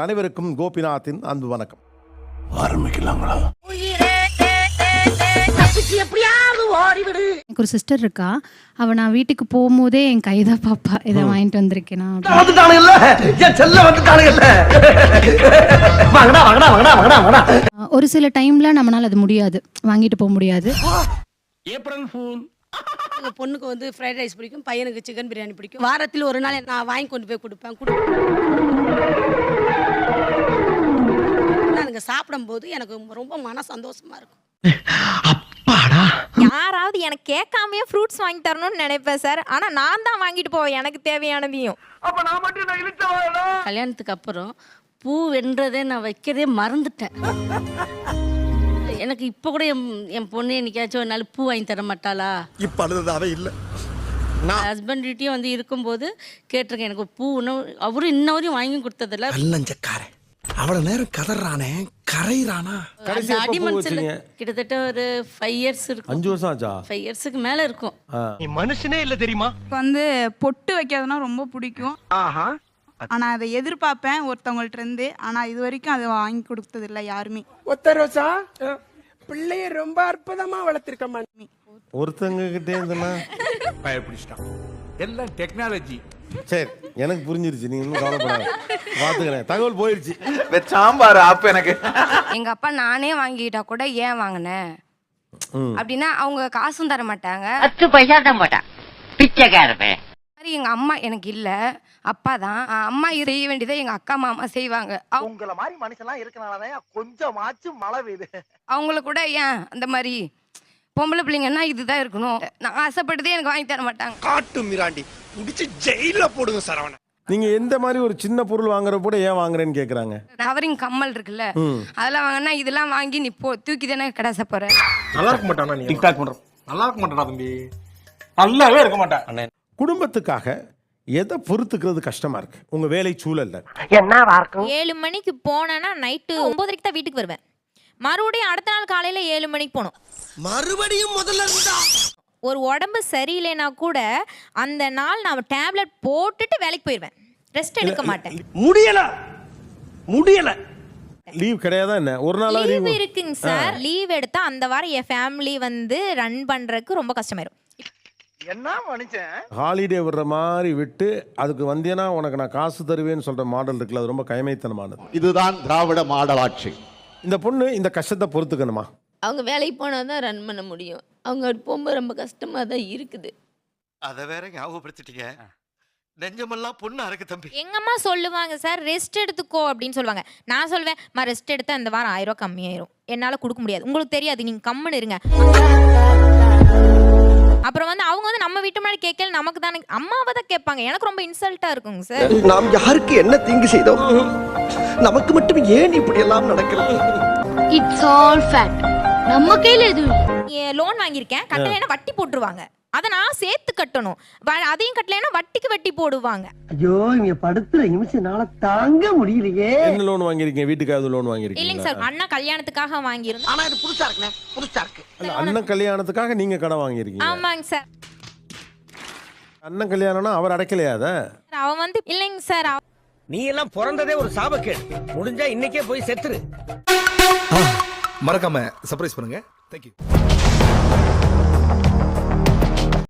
அனைவருக்கும் கோபிநாத்தின் அன்பு வணக்கம். ஆரம்பிக்கலாங்களா? எனக்கு ஒரு சிஸ்டர் இருக்கா. அவ நான் வீட்டுக்கு போகும்போதே என் கைதான் பாப்பா, இதை வாங்கிட்டு வந்திருக்கேன். ஒரு சில டைம்ல நம்மளால அது முடியாது, வாங்கிட்டு போக முடியாது. April fool. எங்க பொண்ணுக்கு வந்து ஃப்ரைட் ரைஸ் பிடிக்கும், பையனுக்கு சிக்கன் பிரியாணி பிடிக்கும். வாரத்தில் ஒரு நாள் நான் வாங்கி கொண்டு போய் கொடுப்பேன். அதுங்க சாப்பிடும்போது எனக்கு ரொம்ப மன சந்தோஷமா இருக்கும். யாராவது எனக்கு கேட்காமயே ஃப்ரூட்ஸ் வாங்கி தரணும்னு நினைப்பேன் சார். ஆனா நான் தான் வாங்கிட்டு போவேன் எனக்கு தேவையானதையும். கல்யாணத்துக்கு அப்புறம் பூ வென்றதே நான் வைக்கிறதே மறந்துட்டேன். எனக்கு இப்போ கூட என் பொண்ணு என்னைக்காச்சும் ஒரு நாள் பூ வாங்கி தர மாட்டாளா? இப்ப அழுததாவே இல்லை. ஹஸ்பண்ட்கிட்டையும் வந்து இருக்கும்போது கேட்டிருக்கேன், எனக்கு பூ அவரும் இன்ன வரையும் வாங்கி கொடுத்ததில்ல. கல்லஞ்சக்காரன் அவ்வளவு நேரம் கதறானே, கரைறானா? கிட்டத்தட்ட ஒரு 5 இயர்ஸ் இருக்கும். 5 வருஷம் ஆச்சா? 5 இயர்ஸ்க்கு மேல இருக்கும். நீ மனுஷனே இல்ல தெரியுமா? வந்து பொட்டு வைக்கிறதுனா ரொம்ப பிடிக்கும். ஆனா அதை எதிர்பார்ப்பேன் ஒருத்தவங்கள்ட்ட இருந்து. ஆனா இது வரைக்கும் அதை வாங்கி கொடுத்தது இல்லை யாருமே. ஒத்தரோசா பிள்ளைய ரொம்ப அற்புதமா வளர்த்திருக்க மாட்டேன். ஒருத்தங்க கிட்டே இருந்தனா பயப்பிடிச்சிட்டான். எல்லாம் டெக்னாலஜி. சரி, எனக்கு புரிஞ்சிருச்சு. நீ இன்னும் கவலைப்படாத, பாத்துக்கிறேன். தகவல் போயிடுச்சு. சாம்பார் அப்ப எனக்கு எங்க அப்பா நானே வாங்கிட்டா கூட ஏன் வாங்கினேன் அப்படின்னா அவங்க காசும் தர மாட்டாங்க, 10 பைசா தான் போட்டான் பிச்சைக்காரப்ப. எங்க அம்மா எனக்கு இல்ல, அப்பா தான். அம்மா செய்ய வேண்டியதை எங்க அக்கா மாமா செய்வாங்க. உங்கள மாதிரி மனுஷன்லாம் இருக்கனாலதான் கொஞ்சமாச்சும் மழை பெய்யுது. அவங்கள கூட ஏன் அந்த மாதிரி பொம்பளை பிள்ளைங்கன்னா இதுதான் இருக்கணும், நான் ஆசைப்பட்டதே எனக்கு வாங்கி தர மாட்டாங்க. காட்டு மிராண்டி புடிச்சு ஜெயில போடுங்க சரவண. நீங்க எந்த மாதிரி ஒரு சின்ன பொருள் வாங்குற கூட ஏன் வாங்குறேன்னு கேக்குறாங்க. கவரிங் கம்மல் இருக்குல்ல, அதெல்லாம் வாங்கினா இதெல்லாம் வாங்கி நீ தூக்கி தானே கடைச போற. நல்லா இருக்க மாட்டானா? நீ டிக்டாக் பண்ற நல்லா இருக்க மாட்டானா தம்பி? நல்லாவே இருக்க மாட்டான். குடும்பத்துக்காக எதை பொறுத்துக்கிறது கஷ்டமா இருக்கு உங்க வேலை சூழல்ல? என்ன 7 மணிக்கு போனேன்னா நைட்டு 9:30 தான் வீட்டுக்கு வருவேன். மறுபடியும் அடுத்த நாள் காலையில 7 மணிக்கு போகணும். மறுபடியும் முதல்ல இருந்தா ஒரு உடம்பு சரியில்லைனா கூட அந்த நாள் நான் டேப்லெட் போட்டுட்டு வேலைக்கு போயிடுவேன், ரெஸ்ட் எடுக்க மாட்டேன். முடியல. லீவ் கிடையாதா என்ன? ஒரு நாளா லீவ் இருக்குங்க சார். லீவ் எடுத்தா அந்த வாரம் என் ஃபேமிலி வந்து ரன் பண்றதுக்கு ரொம்ப கஷ்டமாயிரும். என்ன மனுஷன் ஹாலிடே விடுற மாதிரி விட்டு அதுக்கு வந்தேன்னா உனக்கு நான் காசு தருவேன்னு சொல்ற மாடல் இருக்குல்ல, அது ரொம்ப கயமைத்தனமானது. இதுதான் திராவிட மாடல் ஆட்சி. இந்த பொண்ணு இந்த கஷ்டத்தை பொறுத்துக்கணுமா? அவங்க வேலைக்கு போனால் தான் ரன் பண்ண முடியும். அவங்க போகும்போது ரொம்ப கஷ்டமாக தான் இருக்குது. அதை வேற ஞாபகப்படுத்திட்டீங்க. நெஞ்சமெல்லாம் பொண்ணா இருக்கு தம்பி. எங்க அம்மா சொல்லுவாங்க சார் ரெஸ்ட் எடுத்துக்கோ அப்படின்னு சொல்லுவாங்க. நான் சொல்வேன், ரெஸ்ட் எடுத்தா இந்த வாரம் 1000 ரூபாய் கம்மியாயிரும், என்னால கொடுக்க முடியாது, உங்களுக்கு தெரியாது, நீங்க கம்முன்னு இருங்க. அப்புறம் வந்து அவங்க வந்து நம்ம வீட்டு முன்னாடி கேட்கல, நமக்கு தானே அம்மாவை தான் கேட்பாங்க. எனக்கு ரொம்ப இன்சல்ட்டா இருக்குங்க சார். நாம் யாருக்கு என்ன தீங்கு செய்தோம்? நமக்கு மட்டும் ஏன் இப்படி எல்லாம் நடக்கிறது? It's all fact. நம்ம கையில எதுவும் லோன் வாங்கியிருக்கேன், கட்டலைன்னா வட்டி போட்டுருவாங்க. அதை நான் சேர்த்து கட்டணும். அதையும் கட்டலைன்னா வட்டிக்கு வட்டி போடுவாங்க. ஐயோ, இங்க படுத்துற நிமிஷம்னால தாங்க முடியலையே. என்ன லோன் வாங்கிருக்கீங்க? வீட்டுக்காவது லோன் வாங்கிருக்கீங்க? இல்லைங்க சார், அண்ணா கல்யாணத்துக்காக வாங்கியிருந்தோம். ஆனா இது புதுசா இருக்குனே, புதுசா இருக்கு. அண்ணன் கல்யாணத்துக்காக நீங்க கடன் வாங்கிருக்கீங்க? ஆமாங்க சார். அண்ணன் கல்யாணம்னா அவர் அடைக்கலையா அத? அவன் வந்து இல்லைங்க சார். நீ எல்லாம் பிறந்ததே ஒரு சாபக்கேடு. முடிஞ்சா இன்னைக்கே போய் செத்துரு. மறக்காம சர்ப்ரைஸ் பண்ணுங்க. Thank you.